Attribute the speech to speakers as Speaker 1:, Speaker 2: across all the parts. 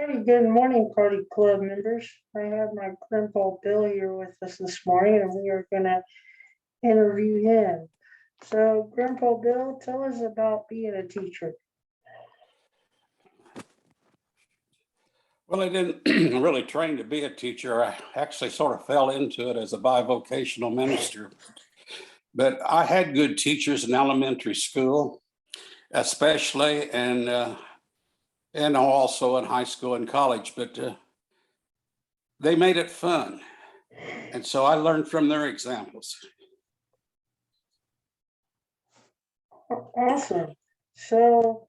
Speaker 1: Hey, good morning, Cardy Club members. I have my grandpa Bill here with us this morning, and we are going to interview him. So, Grandpa Bill, tell us about being a teacher.
Speaker 2: Well, I didn't really train to be a teacher. I actually sort of fell into it as a bivocational minister. But I had good teachers in elementary school, especially, and also in high school and college. But they made it fun, and so I learned from their examples.
Speaker 1: Awesome. So,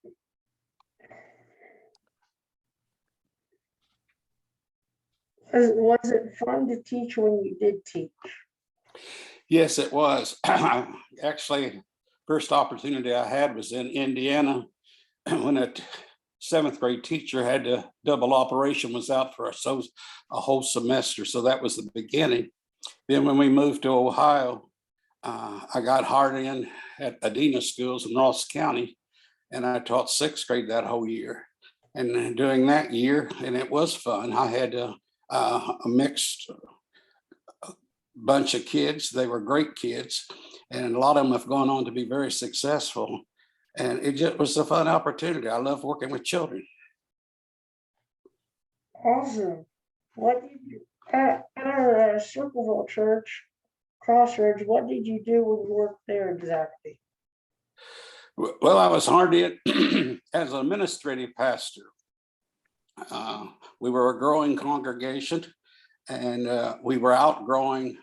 Speaker 1: was it fun to teach when you did teach?
Speaker 2: Yes, it was. Actually, first opportunity I had was in Indiana when a seventh grade teacher had to double operation, was out for a whole semester. So that was the beginning. Then when we moved to Ohio, I got hard in at Adena schools in Ross County, and I taught sixth grade that whole year. And during that year, and it was fun, I had a mixed bunch of kids. They were great kids, and a lot of them have gone on to be very successful. And it just was a fun opportunity. I love working with children.
Speaker 1: Awesome. What did you, at our Circleville Church, Crossroads, what did you do when you worked there exactly?
Speaker 2: Well, I was hard in as an administrative pastor. We were a growing congregation, and we were outgrowing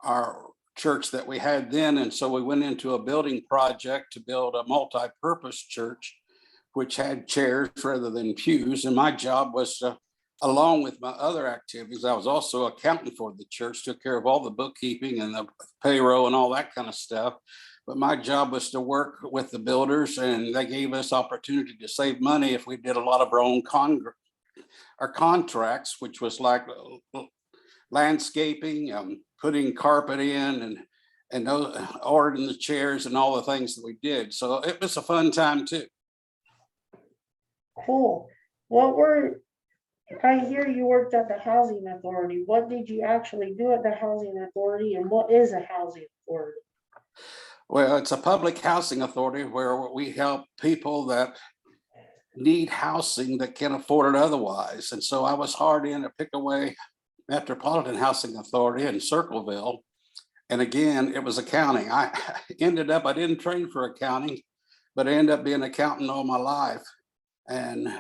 Speaker 2: our church that we had then. And so we went into a building project to build a multi-purpose church, which had chairs rather than pews. And my job was to, along with my other activities, I was also accountant for the church, took care of all the bookkeeping and the payroll and all that kind of stuff. But my job was to work with the builders, and they gave us opportunity to save money if we did a lot of our own our contracts, which was like landscaping, putting carpet in, and ordering the chairs and all the things that we did. So it was a fun time too.
Speaker 1: Cool. I hear you worked at the housing authority. What did you actually do at the housing authority, and what is a housing authority?
Speaker 2: Well, it's a public housing authority where we help people that need housing that can't afford it otherwise. And so I was hard in at Pickaway Metropolitan Housing Authority in Circleville. And again, it was accounting. I didn't train for accounting, but I ended up being an accountant all my life. And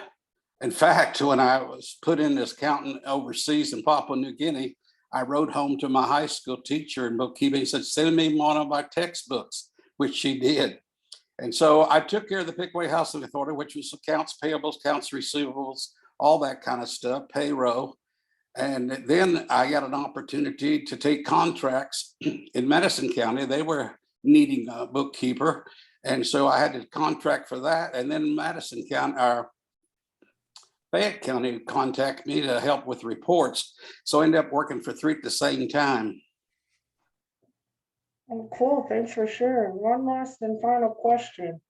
Speaker 2: in fact, when I was put in as accountant overseas in Papua New Guinea, I wrote home to my high school teacher in bookkeeping and said, send me one of my textbooks, which she did. And so I took care of the Pickaway Housing Authority, which was accounts payables, accounts receivables, all that kind of stuff, payroll. And then I got an opportunity to take contracts in Madison County. They were needing a bookkeeper. And so I had to contract for that. And then Madison County, our Fayette County, contacted me to help with reports. So I ended up working for three at the same time.
Speaker 1: Oh, cool. Thanks for sharing. One last and final question.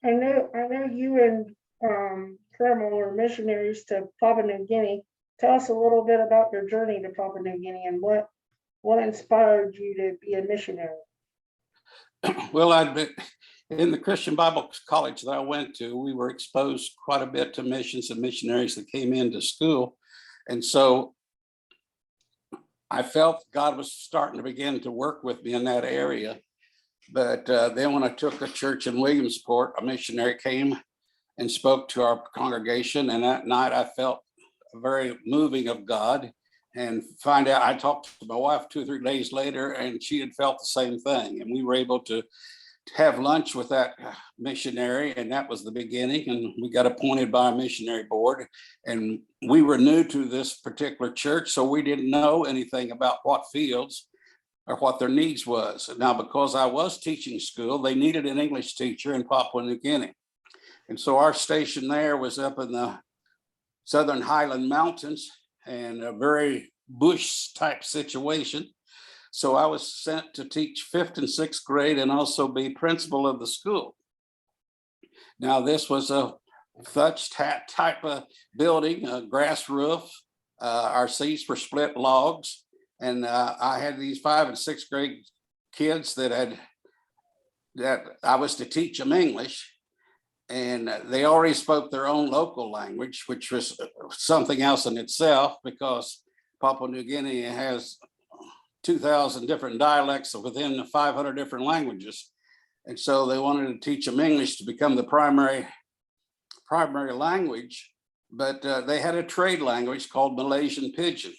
Speaker 1: I know you and Carmel were missionaries to Papua New Guinea. Tell us a little bit about your journey to Papua New Guinea and what inspired you to be a missionary.
Speaker 2: Well, I'd been in the Christian Bible college that I went to. We were exposed quite a bit to missions and missionaries that came into school. And so I felt God was starting to begin to work with me in that area. But then when I took a church in Williamsport, a missionary came and spoke to our congregation. And that night I felt very moving of God, and find out, I talked to my wife 2 or 3 days later, and she had felt the same thing. And we were able to have lunch with that missionary, and that was the beginning. And we got appointed by a missionary board, and we were new to this particular church, so we didn't know anything about what fields or what their needs was. Now, because I was teaching school, they needed an English teacher in Papua New Guinea. And so our station there was up in the Southern Highland Mountains, and a very bush type situation. So I was sent to teach 5th and 6th grade and also be principal of the school. Now, this was a type of building, a grass roof. Our seats were split logs. And I had these 5th and 6th grade kids that I was to teach them English. And they already spoke their own local language, which was something else in itself, because Papua New Guinea has 2,000 different dialects within 500 different languages. And so they wanted to teach them English to become the primary language, but they had a trade language called Malaysian Pidgin.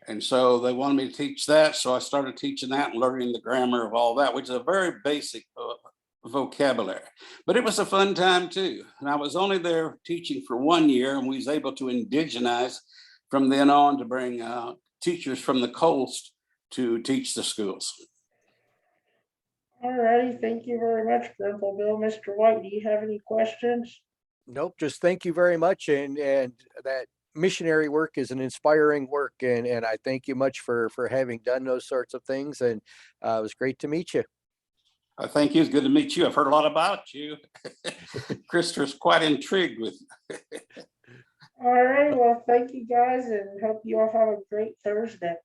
Speaker 2: And so they wanted me to teach that. So I started teaching that and learning the grammar of all that, which is a very basic vocabulary. But it was a fun time too. And I was only there teaching for 1 year, and we was able to indigenize from then on to bring teachers from the coast to teach the schools.
Speaker 1: All righty, thank you very much, Grandpa Bill. Mr. White, do you have any questions?
Speaker 3: Nope, just thank you very much. And that missionary work is an inspiring work. And I thank you much for having done those sorts of things. And it was great to meet you.
Speaker 2: Thank you. It's good to meet you. I've heard a lot about you. Christopher's quite intrigued with you.
Speaker 1: All right, well, thank you guys, and hope you all have a great Thursday.